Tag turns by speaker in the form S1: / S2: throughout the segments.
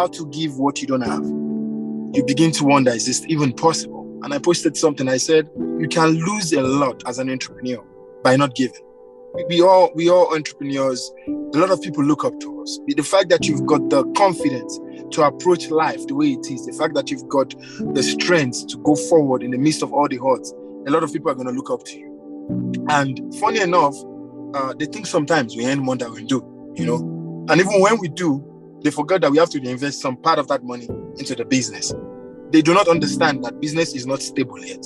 S1: how to give what you don't have, you begin to wonder, is this even possible? And I posted something. I said, you can lose a lot as an entrepreneur by not giving. We all entrepreneurs. A lot of people look up to us. The fact that you've got the confidence to approach life the way it is, the fact that you've got the strength to go forward in the midst of all the odds, a lot of people are going to look up to you. And funny enough, they think sometimes we earn more than we do, And even when we do, they forget that we have to invest some part of that money into the business. They do not understand that business is not stable yet.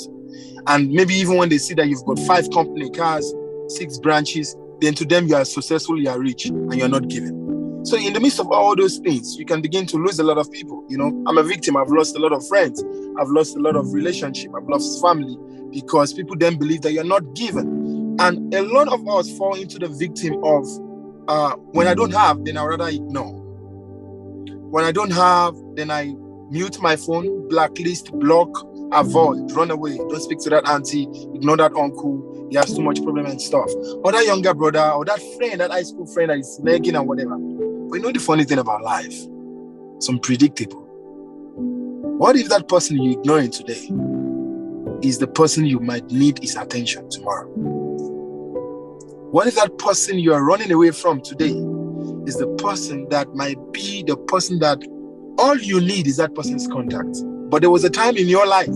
S1: And maybe even when they see that you've got 5 company cars, 6 branches, then to them you are successful, you are rich, and you're not giving. So in the midst of all those things, you can begin to lose a lot of people. I'm a victim. I've lost a lot of friends. I've lost a lot of relationship. I've lost family because people then believe that you're not giving. And a lot of us fall into the victim of, when I don't have, then I rather ignore. When I don't have, then I mute my phone, blacklist, block, avoid, run away. Don't speak to that auntie, ignore that uncle. He has too much problem and stuff. Or that younger brother, or that friend, that high school friend that is nagging and whatever. But the funny thing about life, it's unpredictable. What if that person you're ignoring today is the person you might need his attention tomorrow? What if that person you are running away from today is the person that might be the person that all you need is that person's contact? But there was a time in your life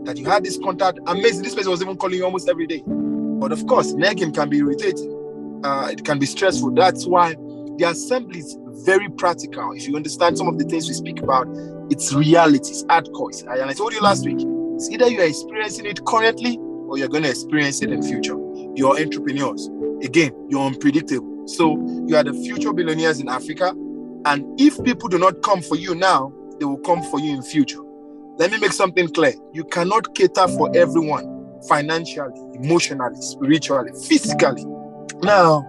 S1: that you had this contact. Amazing. This person was even calling you almost every day. But of course, nagging can be irritating. It can be stressful. That's why the assembly is very practical. If you understand some of the things we speak about, it's reality, it's hardcore. And I told you last week, it's either you are experiencing it currently or you're going to experience it in the future. You're entrepreneurs. Again, you're unpredictable. So you are the future billionaires in Africa. And if people do not come for you now, they will come for you in future. Let me make something clear. You cannot cater for everyone financially, emotionally, spiritually, physically. Now,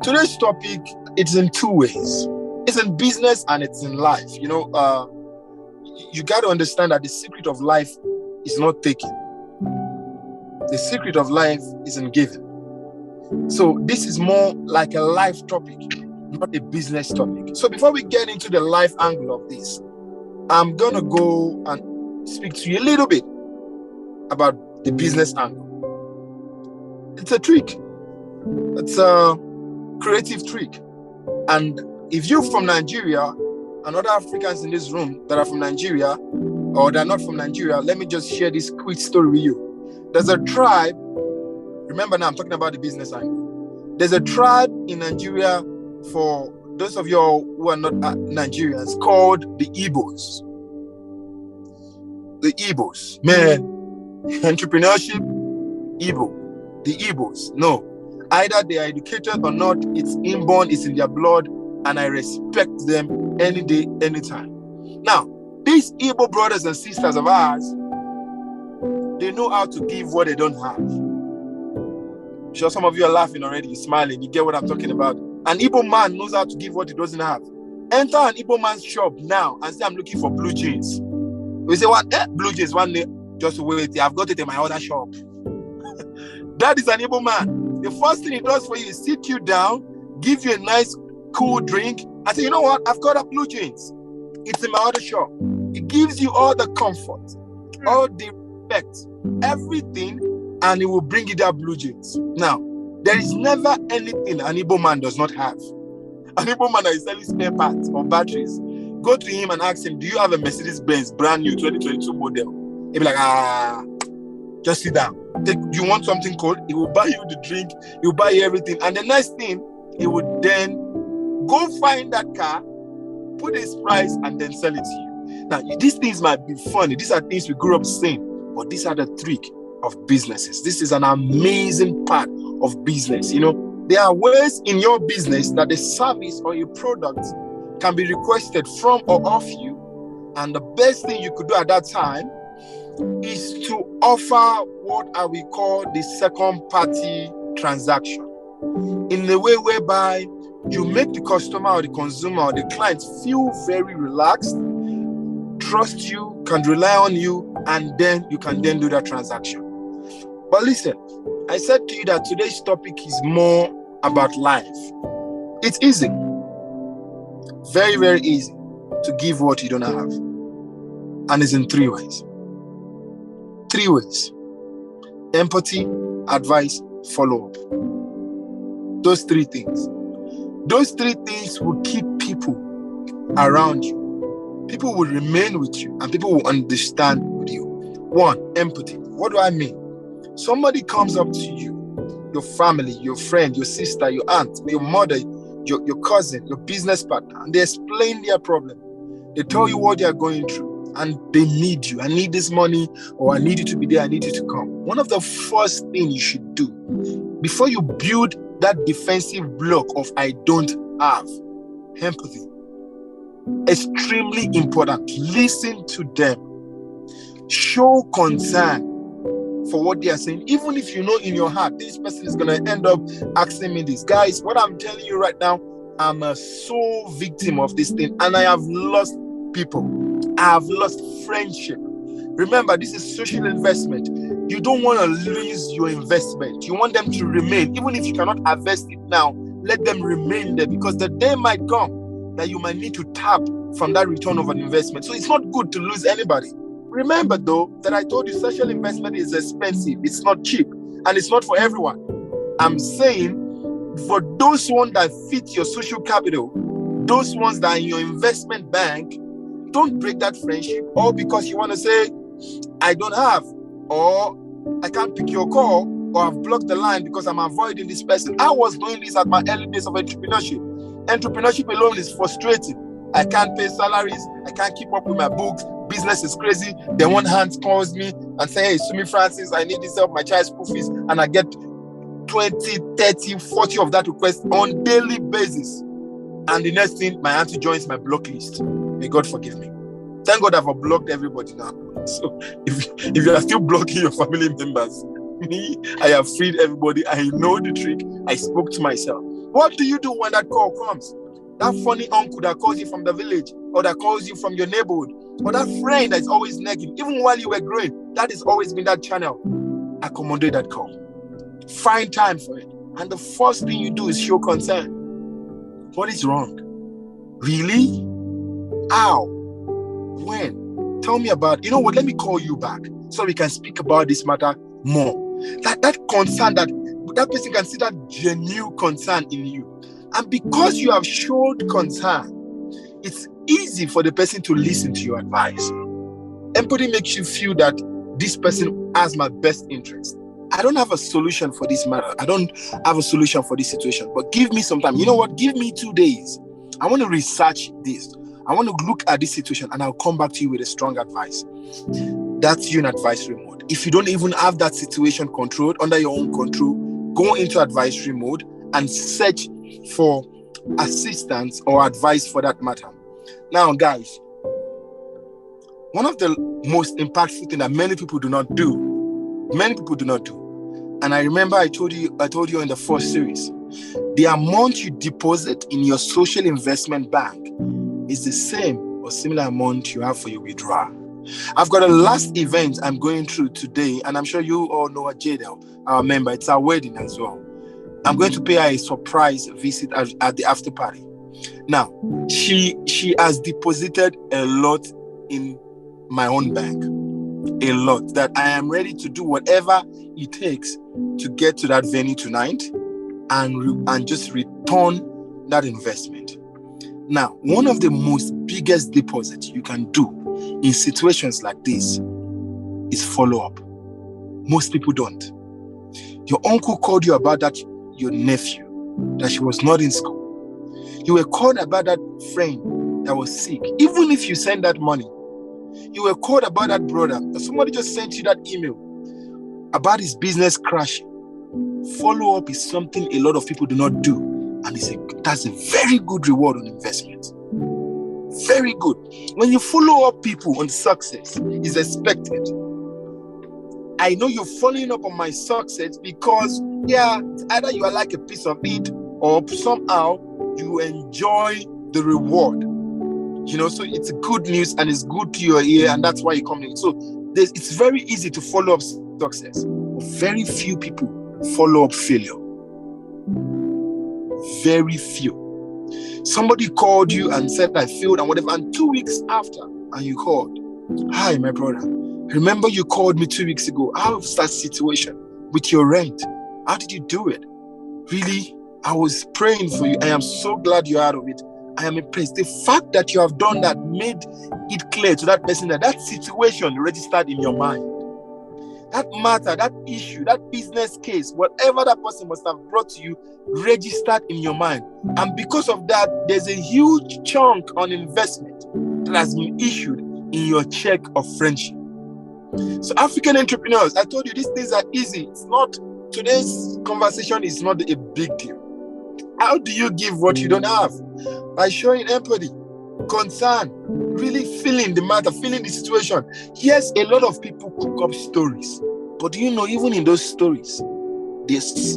S1: today's topic, it's in 2 ways. It's in business and it's in life. You got to understand that the secret of life is not taking. The secret of life is in giving. So this is more like a life topic, not a business topic. So before we get into the life angle of this, I'm going to go and speak to you a little bit about the business angle. It's a trick. It's a creative trick. And if you're from Nigeria and other Africans in this room that are from Nigeria or they're not from Nigeria, let me just share this quick story with you. There's a tribe. Remember now, I'm talking about the business angle. There's a tribe in Nigeria, for those of you who are not Nigerians, called the Igbos. The Igbos. Man, entrepreneurship, Igbo. The Igbos. No. Either they are educated or not, it's inborn, it's in their blood, and I respect them any day, anytime. Now, these Igbo brothers and sisters of ours, they know how to give what they don't have. I'm sure some of you are laughing already, you're smiling, you get what I'm talking about. An Igbo man knows how to give what he doesn't have. Enter an Igbo man's shop now and say, I'm looking for blue jeans. We say, what? Blue jeans, one day, just wait, I've got it in my other shop. That is an Igbo man. The first thing he does for you is sit you down, give you a nice, cool drink, and say, you know what? I've got a blue jeans. It's in my other shop. It gives you all the comfort, all the respect, everything, and it will bring you that blue jeans. Now, there is never anything an Igbo man does not have. An Igbo man that is selling spare parts or batteries, go to him and ask him, do you have a Mercedes-Benz brand new 2022 model? He'll be like, just sit down. Do you want something cold? He will buy you the drink, he will buy you everything. And the next thing, he would then go find that car, put his price, and then sell it to you. Now, these things might be funny. These are things we grew up saying, but these are the trick of businesses. This is an amazing part of business. There are ways in your business that a service or a product can be requested from or of you. And the best thing you could do at that time is to offer what we call the second party transaction, in a way whereby you make the customer or the consumer or the client feel very relaxed, trust you, can rely on you, and then you can then do that transaction. But listen, I said to you that today's topic is more about life. It's easy. Very, very easy. to give what you don't have. And it's in 3 ways. 3 ways. Empathy, advice, follow-up. Those 3 things. Those 3 things will keep people around you. People will remain with you and people will understand with you. 1, empathy. What do I mean? Somebody comes up to you, your family, your friend, your sister, your aunt, your mother, your cousin, your business partner, and they explain their problem. They tell you what they are going through and they need you. I need this money, or I need you to be there, I need you to come. One of the first things you should do before you build that defensive block of I don't have, empathy. Extremely important. Listen to them. Show concern for what they are saying, even if you know in your heart this person is going to end up asking me this. Guys, what I'm telling you right now, I'm a sole victim of this thing, and I have lost people. I have lost friendship. Remember, this is social investment. You don't want to lose your investment. You want them to remain. Even if you cannot harvest it now, let them remain there, because the day might come that you might need to tap from that return of an investment. So it's not good to lose anybody. Remember, though, that I told you social investment is expensive. It's not cheap, and it's not for everyone. I'm saying for those ones that fit your social capital, those ones that are in your investment bank, don't break that friendship, or because you want to say, I don't have, or I can't pick your call, or I've blocked the line because I'm avoiding this person. I was doing this at my early days of entrepreneurship. Entrepreneurship alone is frustrating. I can't pay salaries. I can't keep up with my books. Business is crazy. Then one hand calls me and say, hey, Sumi Francis, I need this help, my child's school fees. And I get 20, 30, 40 of that request on daily basis. And the next thing, my auntie joins my block list. May God forgive me. Thank God I've blocked everybody now. So if you are still blocking your family members, me, I have freed everybody. I know the trick. I spoke to myself. What do you do when that call comes? That funny uncle that calls you from the village, or that calls you from your neighborhood, or that friend that's always nagging, even while you were growing, that has always been that channel. Accommodate that call. Find time for it. And the first thing you do is show concern. What is wrong? Really? How? When? Tell me about, you know what, let me call you back so we can speak about this matter more. That concern, that person can see that genuine concern in you. And because you have showed concern, it's easy for the person to listen to your advice. Empathy makes you feel that this person has my best interest. I don't have a solution for this matter. I don't have a solution for this situation, but give me some time. You know what? Give me 2 days. I want to research this. I want to look at this situation, and I'll come back to you with a strong advice. That's you in advisory mode. If you don't even have that situation controlled under your own control, go into advisory mode and search for assistance or advice for that matter. Now, guys, one of the most impactful things that many people do not do, and I remember I told you in the first series, the amount you deposit in your social investment bank is the same or similar amount you have for your withdrawal. I've got a last event I'm going through today, and I'm sure you all know Jadel, our member. It's our wedding as well. I'm going to pay her a surprise visit at the after party. Now, she has deposited a lot in my own bank, a lot, that I am ready to do whatever it takes to get to that venue tonight and just return that investment. Now, one of the most biggest deposits you can do in situations like this is follow up. Most people don't. Your uncle called you about that, your nephew, that she was not in school. You were called about that friend that was sick. Even if you send that money, you were called about that brother. Somebody just sent you that email about his business crashing. Follow up is something a lot of people do not do, and that's a very good reward on investment. Very good. When you follow up people on success, is expected. I know you're following up on my success because, either you are like a piece of it, or somehow you enjoy the reward. So it's good news and it's good to your ear, and that's why you come in. So it's very easy to follow up success. But very few people follow up failure. Very few. Somebody called you and said, I failed and whatever. And 2 weeks after, and you called. Hi, my brother. Remember you called me 2 weeks ago. How's that situation with your rent? How did you do it? Really, I was praying for you. I am so glad you're out of it. I am impressed. The fact that you have done that made it clear to that person that that situation registered in your mind. That matter, that issue, that business case, whatever that person must have brought to you, registered in your mind. And because of that, there's a huge chunk on investment that has been issued in your check of friendship. So African entrepreneurs, I told you these things are easy. It's not, today's conversation is not a big deal. How do you give what you don't have? By showing empathy, concern, really feeling the matter, feeling the situation. Yes, a lot of people cook up stories, but do you know, even in those stories,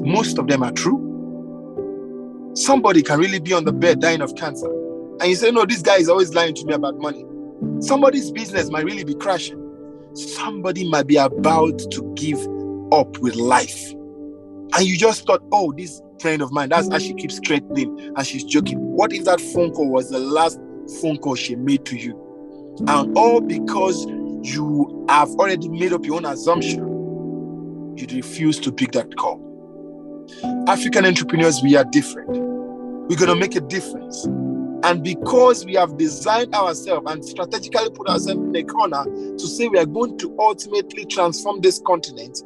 S1: most of them are true. Somebody can really be on the bed dying of cancer, and you say, no, this guy is always lying to me about money. Somebody's business might really be crashing. Somebody might be about to give up with life, and you just thought, oh, this friend of mine, that's how she keeps threatening and she's joking. What if that phone call was the last phone call she made to you? And all because you have already made up your own assumption, you refuse to pick that call. African entrepreneurs, we are different. We're going to make a difference. And because we have designed ourselves and strategically put ourselves in a corner to say we are going to ultimately transform this continent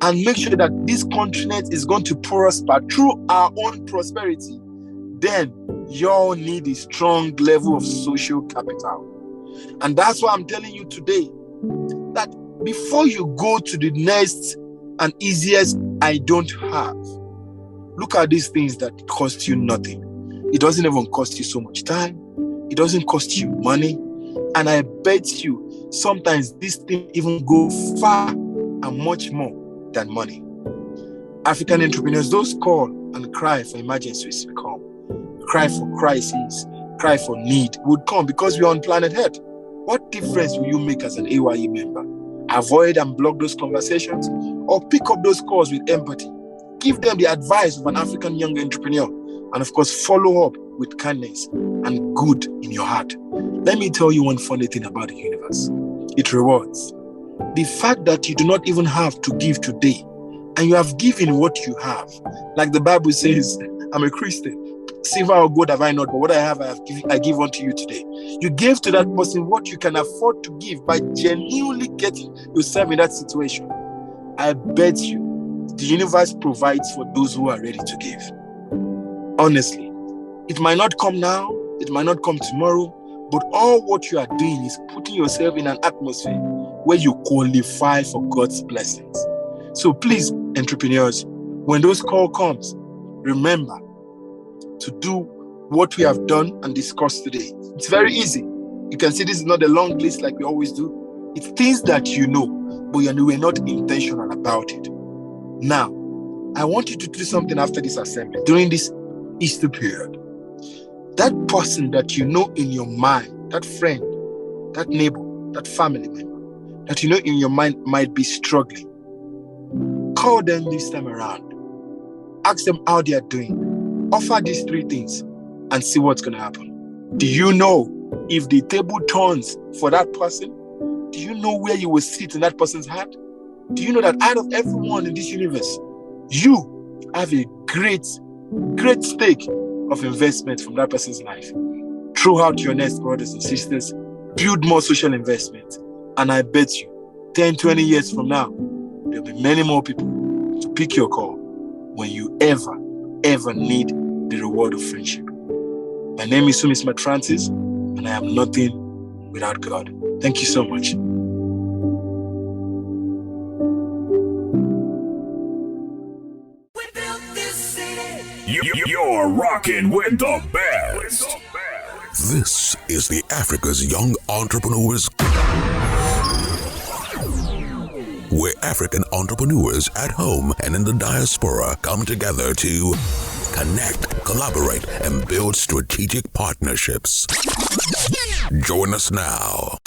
S1: and make sure that this continent is going to prosper through our own prosperity, then you all need a strong level of social capital. And that's why I'm telling you today that before you go to the next and easiest I don't have, look at these things that cost you nothing. It doesn't even cost you so much time. It doesn't cost you money. And I bet you sometimes this thing even go far and much more than money. African entrepreneurs, those call and cry for emergencies will come. Cry for crises, cry for need would come because we're on planet Earth. What difference will you make as an AY.E member? Avoid and block those conversations or pick up those calls with empathy. Give them the advice of an African young entrepreneur and of course follow up with kindness and good in your heart. Let me tell you one funny thing about the universe. It rewards. The fact that you do not even have to give today and you have given what you have. Like the Bible says, I'm a Christian. Silver or gold have I not, but what I have, I give unto you today. You gave to that person what you can afford to give by genuinely getting yourself in that situation. I bet you the universe provides for those who are ready to give. Honestly, it might not come now, it might not come tomorrow, but all what you are doing is putting yourself in an atmosphere where you qualify for God's blessings. So please, entrepreneurs, when those call comes, remember to do what we have done and discussed today. It's very easy. You can see this is not a long list like we always do. It's things that you know, but you were not intentional about it. Now, I want you to do something after this assembly, during this Easter period. That person that you know in your mind, that friend, that neighbor, that family member, that you know in your mind might be struggling, call them this time around. Ask them how they are doing. Offer these 3 things and see what's going to happen. Do you know if the table turns for that person? Do you know where you will sit in that person's heart? Do you know that out of everyone in this universe, you have a great stake of investment from that person's life? Throughout your next, brothers and sisters, build more social investment. And I bet you, 10, 20 years from now, there'll be many more people to pick your call when you ever need the reward of friendship. My name is Sumis Francis, and I am nothing without God. Thank you so much.
S2: You're rocking with the best.
S3: This is the Africa's Young Entrepreneurs, where African entrepreneurs at home and in the diaspora come together to connect, collaborate, and build strategic partnerships. Join us now.